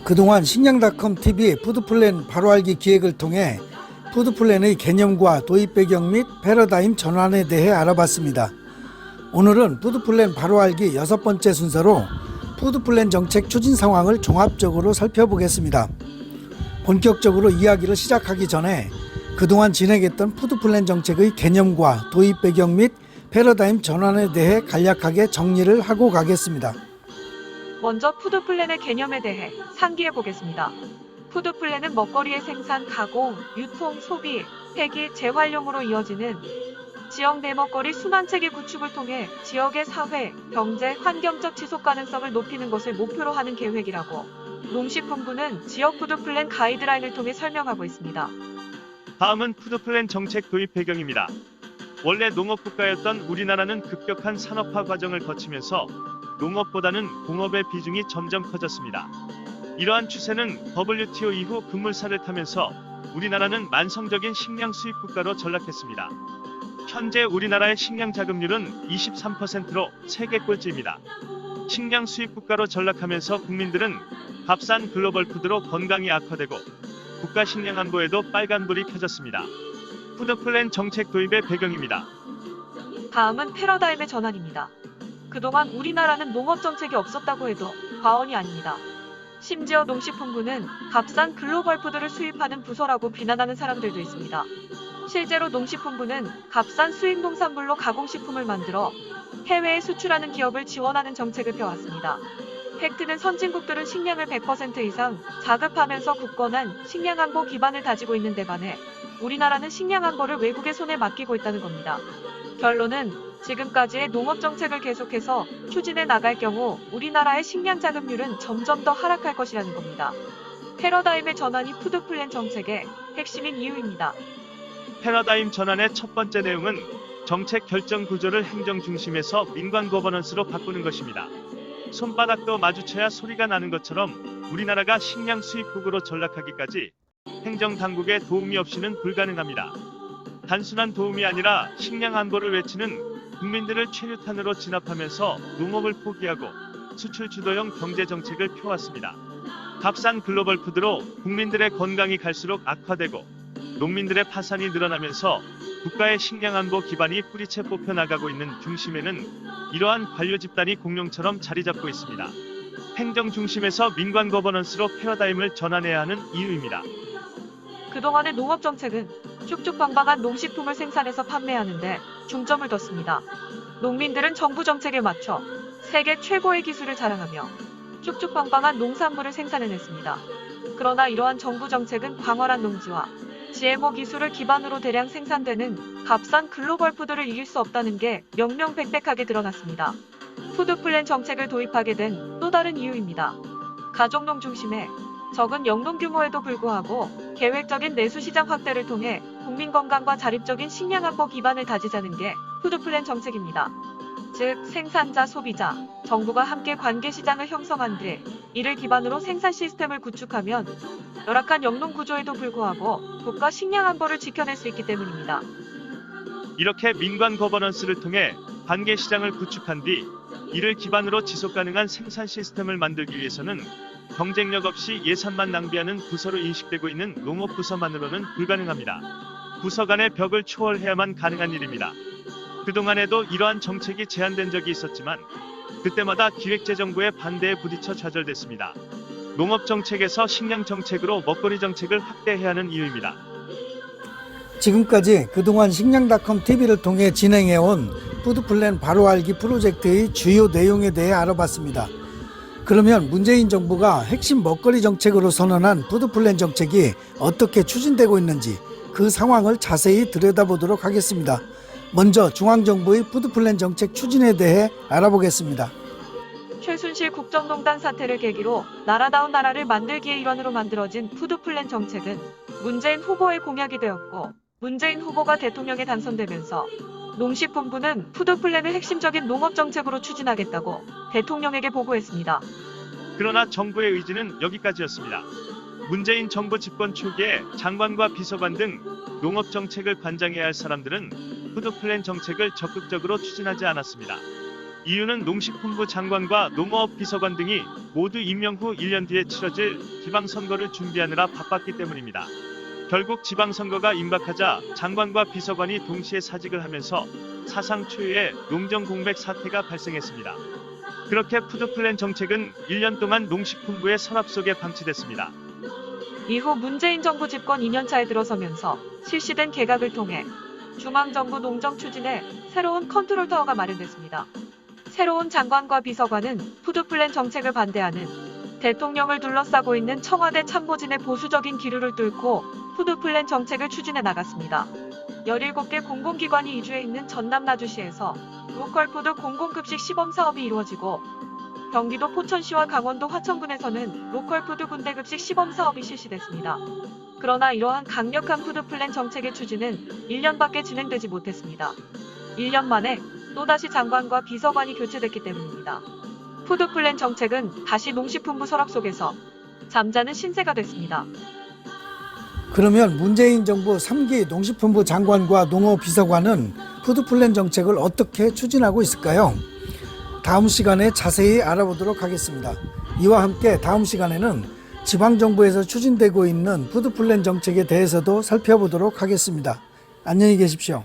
그동안 식량닷컴TV 푸드플랜 바로알기 기획을 통해 푸드플랜의 개념과 도입 배경 및 패러다임 전환에 대해 알아봤습니다. 오늘은 푸드플랜 바로알기 6번째 순서로 푸드플랜 정책 추진 상황을 종합적으로 살펴보겠습니다. 본격적으로 이야기를 시작하기 전에 그동안 진행했던 푸드플랜 정책의 개념과 도입 배경 및 패러다임 전환에 대해 간략하게 정리를 하고 가겠습니다. 먼저 푸드플랜의 개념에 대해 상기해 보겠습니다. 푸드플랜은 먹거리의 생산, 가공, 유통, 소비, 폐기, 재활용으로 이어지는 지역 내 먹거리 순환체계 구축을 통해 지역의 사회, 경제, 환경적 지속 가능성을 높이는 것을 목표로 하는 계획이라고 농식품부는 지역 푸드플랜 가이드라인을 통해 설명하고 있습니다. 다음은 푸드플랜 정책 도입 배경입니다. 원래 농업국가였던 우리나라는 급격한 산업화 과정을 거치면서 농업보다는 공업의 비중이 점점 커졌습니다. 이러한 추세는 WTO 이후 급물살을 타면서 우리나라는 만성적인 식량 수입 국가로 전락했습니다. 현재 우리나라의 식량 자급률은 23%로 세계 꼴찌입니다. 식량 수입 국가로 전락하면서 국민들은 값싼 글로벌 푸드로 건강이 악화되고 국가 식량 안보에도 빨간불이 켜졌습니다. 푸드플랜 정책 도입의 배경입니다. 다음은 패러다임의 전환입니다. 그동안 우리나라는 농업 정책이 없었다고 해도 과언이 아닙니다. 심지어 농식품부는 값싼 글로벌 푸드를 수입하는 부서라고 비난하는 사람들도 있습니다. 실제로 농식품부는 값싼 수입 농산물로 가공식품을 만들어 해외에 수출하는 기업을 지원하는 정책을 펴왔습니다. 팩트는 선진국들은 식량을 100% 이상 자급하면서 굳건한 식량 안보 기반을 다지고 있는 데 반해 우리나라는 식량 안보를 외국의 손에 맡기고 있다는 겁니다. 결론은 지금까지의 농업 정책을 계속해서 추진해 나갈 경우 우리나라의 식량 자급률은 점점 더 하락할 것이라는 겁니다. 패러다임의 전환이 푸드플랜 정책의 핵심인 이유입니다. 패러다임 전환의 첫 번째 내용은 정책 결정 구조를 행정 중심에서 민관 거버넌스로 바꾸는 것입니다. 손바닥도 마주쳐야 소리가 나는 것처럼 우리나라가 식량 수입국으로 전락하기까지 행정당국의 도움이 없이는 불가능합니다. 단순한 도움이 아니라 식량 안보를 외치는 국민들을 최루탄으로 진압하면서 농업을 포기하고 수출 주도형 경제 정책을 펴왔습니다. 값싼 글로벌 푸드로 국민들의 건강이 갈수록 악화되고 농민들의 파산이 늘어나면서 국가의 식량 안보 기반이 뿌리채 뽑혀 나가고 있는 중심에는 이러한 관료 집단이 공룡처럼 자리 잡고 있습니다. 행정 중심에서 민관 거버넌스로 패러다임을 전환해야 하는 이유입니다. 그동안의 농업 정책은 쭉쭉방방한 농식품을 생산해서 판매하는 데 중점을 뒀습니다. 농민들은 정부 정책에 맞춰 세계 최고의 기술을 자랑하며 쭉쭉방방한 농산물을 생산해냈습니다. 그러나 이러한 정부 정책은 광활한 농지와 GMO 기술을 기반으로 대량 생산되는 값싼 글로벌 푸드를 이길 수 없다는 게 명명백백하게 드러났습니다. 푸드플랜 정책을 도입하게 된 또 다른 이유입니다. 가족농 중심의 적은 영농 규모에도 불구하고 계획적인 내수시장 확대를 통해 국민 건강과 자립적인 식량 안보 기반을 다지자는 게 푸드플랜 정책입니다. 즉 생산자, 소비자, 정부가 함께 관계 시장을 형성한 뒤 이를 기반으로 생산 시스템을 구축하면 열악한 영농 구조에도 불구하고 국가 식량 안보를 지켜낼 수 있기 때문입니다. 이렇게 민관 거버넌스를 통해 관계 시장을 구축한 뒤 이를 기반으로 지속 가능한 생산 시스템을 만들기 위해서는 경쟁력 없이 예산만 낭비하는 부서로 인식되고 있는 농업부서만으로는 불가능합니다. 부서 간의 벽을 초월해야만 가능한 일입니다. 그동안에도 이러한 정책이 제안된 적이 있었지만 그때마다 기획재정부의 반대에 부딪혀 좌절됐습니다. 농업 정책에서 식량 정책으로 먹거리 정책을 확대해야 하는 이유입니다. 지금까지 그동안 식량닷컴TV를 통해 진행해온 푸드플랜 바로알기 프로젝트의 주요 내용에 대해 알아봤습니다. 그러면 문재인 정부가 핵심 먹거리 정책으로 선언한 푸드플랜 정책이 어떻게 추진되고 있는지 그 상황을 자세히 들여다보도록 하겠습니다. 먼저 중앙정부의 푸드플랜 정책 추진에 대해 알아보겠습니다. 최순실 국정농단 사태를 계기로 나라다운 나라를 만들기의 일환으로 만들어진 푸드플랜 정책은 문재인 후보의 공약이 되었고 문재인 후보가 대통령에 당선되면서 농식품부는 푸드플랜을 핵심적인 농업 정책으로 추진하겠다고 대통령에게 보고했습니다. 그러나 정부의 의지는 여기까지였습니다. 문재인 정부 집권 초기에 장관과 비서관 등 농업 정책을 관장해야 할 사람들은 푸드플랜 정책을 적극적으로 추진하지 않았습니다. 이유는 농식품부 장관과 농어업 비서관 등이 모두 임명 후 1년 뒤에 치러질 지방선거를 준비하느라 바빴기 때문입니다. 결국 지방선거가 임박하자 장관과 비서관이 동시에 사직을 하면서 사상 초유의 농정 공백 사태가 발생했습니다. 그렇게 푸드플랜 정책은 1년 동안 농식품부의 서랍 속에 방치됐습니다. 이후 문재인 정부 집권 2년차에 들어서면서 실시된 개각을 통해 중앙정부 농정 추진에 새로운 컨트롤 타워가 마련됐습니다. 새로운 장관과 비서관은 푸드플랜 정책을 반대하는 대통령을 둘러싸고 있는 청와대 참모진의 보수적인 기류를 뚫고 푸드플랜 정책을 추진해 나갔습니다. 17개 공공기관이 이주해 있는 전남 나주시에서 로컬푸드 공공급식 시범 사업이 이루어지고 경기도 포천시와 강원도 화천군에서는 로컬푸드 군대급식 시범 사업이 실시됐습니다. 그러나 이러한 강력한 푸드플랜 정책의 추진은 1년밖에 진행되지 못했습니다. 1년 만에 또다시 장관과 비서관이 교체됐기 때문입니다. 푸드플랜 정책은 다시 농식품부 서랍 속에서 잠자는 신세가 됐습니다. 그러면 문재인 정부 3기 농식품부 장관과 농어비서관은 푸드플랜 정책을 어떻게 추진하고 있을까요? 다음 시간에 자세히 알아보도록 하겠습니다. 이와 함께 다음 시간에는 지방정부에서 추진되고 있는 푸드플랜 정책에 대해서도 살펴보도록 하겠습니다. 안녕히 계십시오.